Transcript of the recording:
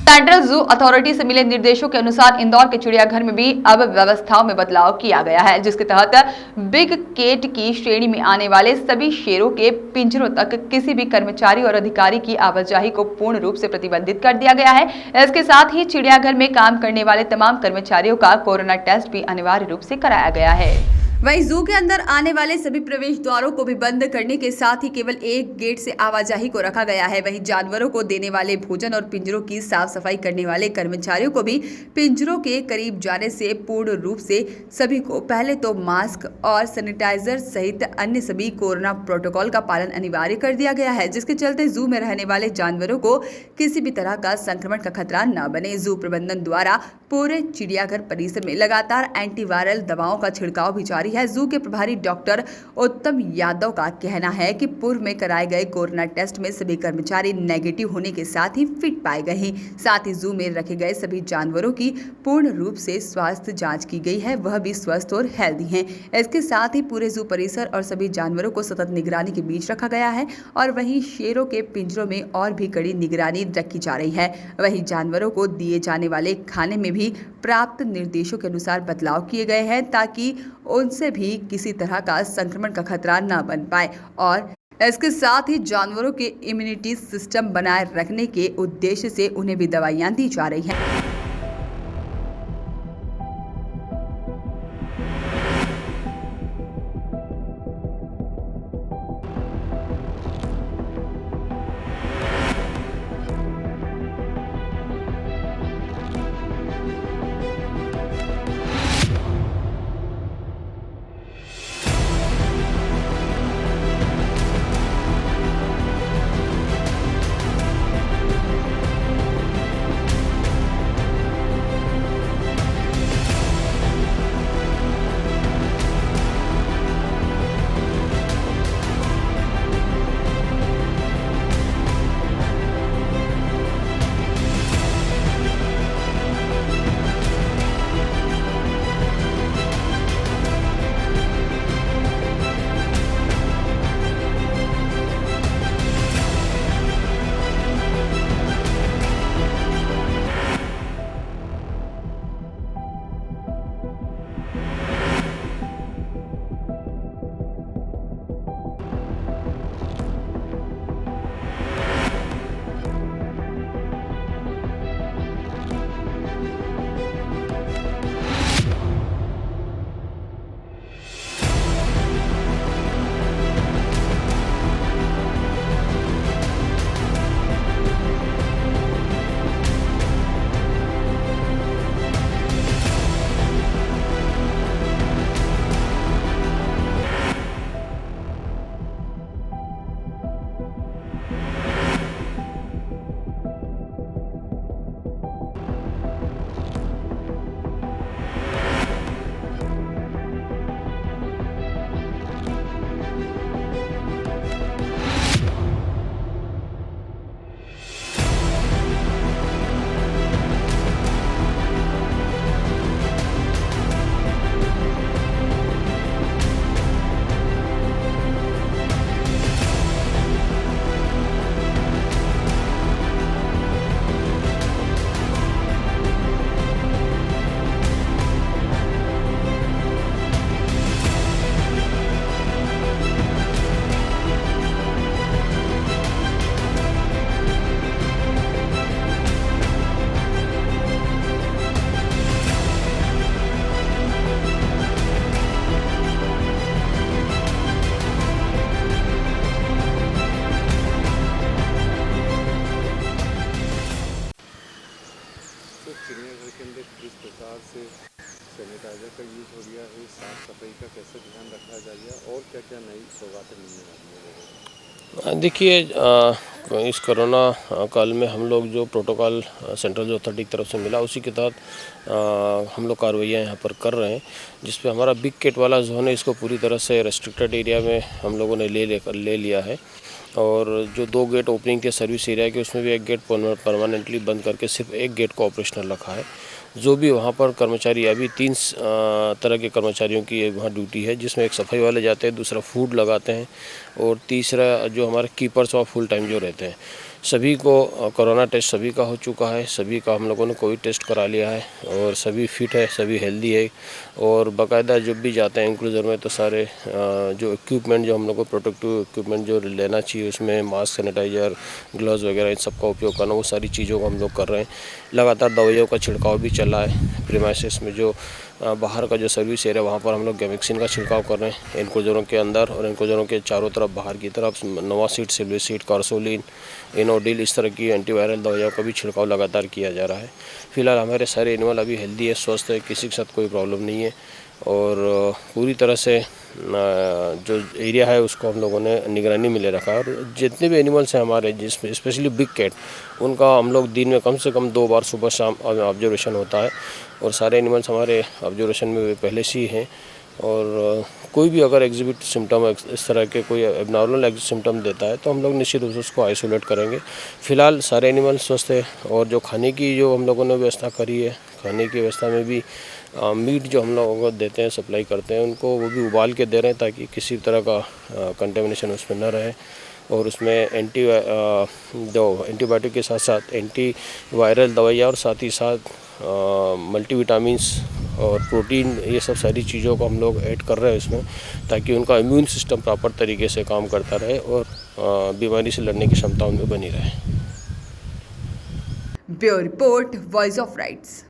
Central zoo authority से मिले निर्देशों के अनुसार इंदौर के चिड़ियाघर में भी अब व्यवस्थाओं में बदलाव किया गया है, जिसके तहत बिग केट की श्रेणी में आने वाले सभी शेरों के पिंजरों तक किसी भी कर्मचारी और अधिकारी की आवाजाही को पूर्ण रूप से प्रतिबंधित कर दिया गया है। इसके साथ ही चिड़ियाघर में काम करने वाले तमाम कर्मचारियों का कोरोना टेस्ट भी अनिवार्य रूप से कराया गया है। वहीं जू के अंदर आने वाले सभी प्रवेश द्वारों को भी बंद करने के साथ ही केवल एक गेट से आवाजाही को रखा गया है। वहीं जानवरों को देने वाले भोजन और पिंजरों की साफ सफाई करने वाले कर्मचारियों को भी पिंजरों के करीब जाने से पूर्ण रूप से सभी को पहले तो मास्क और सैनिटाइजर सहित अन्य सभी कोरोना प्रोटोकॉल का पालन अनिवार्य कर दिया गया है, जिसके चलते जू में रहने वाले जानवरों को किसी भी तरह का संक्रमण का खतरा न बने। जू प्रबंधन द्वारा पूरे चिड़ियाघर परिसर में लगातार एंटीवायरल दवाओं का छिड़काव भी जारी है। जू के प्रभारी डॉक्टर उत्तम यादव का कहना है कि पूर्व में कराए गए कोरोना टेस्ट में सभी कर्मचारी नेगेटिव होने के साथ ही फिट पाए गए हैं। साथ ही जू में रखे गए सभी जानवरों की पूर्ण रूप से स्वास्थ्य जांच की गई है, वह भी स्वस्थ और हेल्दी हैं। इसके साथ ही पूरे जू परिसर और सभी जानवरों को सतत निगरानी के बीच रखा गया है और वहीं शेरों के पिंजरों में और भी कड़ी निगरानी रखी जा रही है। वहीं जानवरों को दिए जाने वाले खाने में भी प्राप्त निर्देशों के अनुसार बदलाव किए गए हैं ताकि उनसे भी किसी तरह का संक्रमण का खतरा न बन पाए और इसके साथ ही जानवरों के इम्यूनिटी सिस्टम बनाए रखने के उद्देश्य से उन्हें भी दवाइयां दी जा रही हैं। चिड़ियाघर के अंदर किस प्रकार से सैनिटाइजर का यूज़ हो गया है, साफ सफाई का कैसे ध्यान रखा जाएगा और क्या क्या नई सौगातें मिलने वाली है? देखिए, इस कोरोना काल में हम लोग जो प्रोटोकॉल सेंट्रल जो अथॉरिटी की तरफ से मिला उसी के तहत हम लोग कार्रवाइयाँ यहाँ पर कर रहे हैं, जिस पे हमारा बिग केट वाला जोन है इसको पूरी तरह से रेस्ट्रिक्टेड एरिया में हम लोगों ने ले लिया है और जो 2 गेट ओपनिंग थे सर्विस एरिया के, उसमें भी एक गेट परमानेंटली बंद करके सिर्फ एक गेट को ऑपरेशनल रखा है। जो भी वहाँ पर कर्मचारी, अभी 3 तरह के कर्मचारियों की वहाँ ड्यूटी है, जिसमें एक सफाई वाले जाते हैं, दूसरा फूड लगाते हैं और तीसरा जो हमारे कीपर्स और फुल टाइम जो रहते हैं। सभी को कोरोना टेस्ट सभी का हो चुका है, सभी का हम लोगों ने कोविड टेस्ट करा लिया है और सभी फिट है, सभी हेल्दी है। और बाकायदा जब भी जाते हैं इंक्लूजर में तो सारे जो इक्विपमेंट जो हम लोग को प्रोटेक्टिव इक्विपमेंट जो लेना चाहिए, उसमें मास्क, सैनिटाइजर, ग्लव्स वगैरह इन सब का उपयोग करना, वो सारी चीज़ों को हम लोग कर रहे हैं। लगातार दवाइयों का छिड़काव भी चल रहा है। प्रीमाइसेस में जो बाहर का जो सर्विस एरिया, वहाँ पर हम लोग गैमेक्सिन का छिड़काव कर रहे हैं इनक्लोजरों के अंदर और इनक्लोजरों के चारों तरफ बाहर की तरफ नोवासीड, सिल्वेसीड, कार्सोलिन, इनोडिल, इस तरह की एंटीवायरल दवाइयों का भी छिड़काव लगातार किया जा रहा है। फिलहाल हमारे सारे एनिमल अभी हेल्दी है, स्वस्थ है, किसी के साथ कोई प्रॉब्लम नहीं है और पूरी तरह से जो एरिया है उसको हम लोगों ने निगरानी में ले रखा है। और जितने भी एनिमल्स हैं हमारे, जिसमें स्पेशली बिग कैट, उनका हम लोग दिन में कम से कम 2 बार सुबह शाम ऑब्जर्वेशन होता है और सारे एनिमल्स हमारे ऑब्जर्वेशन में पहले से ही हैं। और कोई भी अगर एग्जिबिट सिम्टम इस तरह के कोई एबनॉर्मल सिम्टम देता है तो हम लोग निश्चित रूप से उसको आइसोलेट करेंगे। फिलहाल सारे एनिमल स्वस्थ है और जो खाने की जो हम लोगों ने व्यवस्था करी है, खाने की व्यवस्था में भी मीट जो हम लोगों को देते हैं, सप्लाई करते हैं, उनको वो भी उबाल के दे रहे हैं ताकि किसी तरह का कंटेमिनेशन उसमें न रहे। और उसमें एंटीबायोटिक के साथ साथ एंटी वायरल दवाइयाँ और साथ ही साथ मल्टीविटामिन्स और प्रोटीन, ये सब सारी चीज़ों को हम लोग ऐड कर रहे हैं उसमें, ताकि उनका इम्यून सिस्टम प्रॉपर तरीके से काम करता रहे और बीमारी से लड़ने की क्षमता उनमें बनी रहे। Bureau report, voice of rights.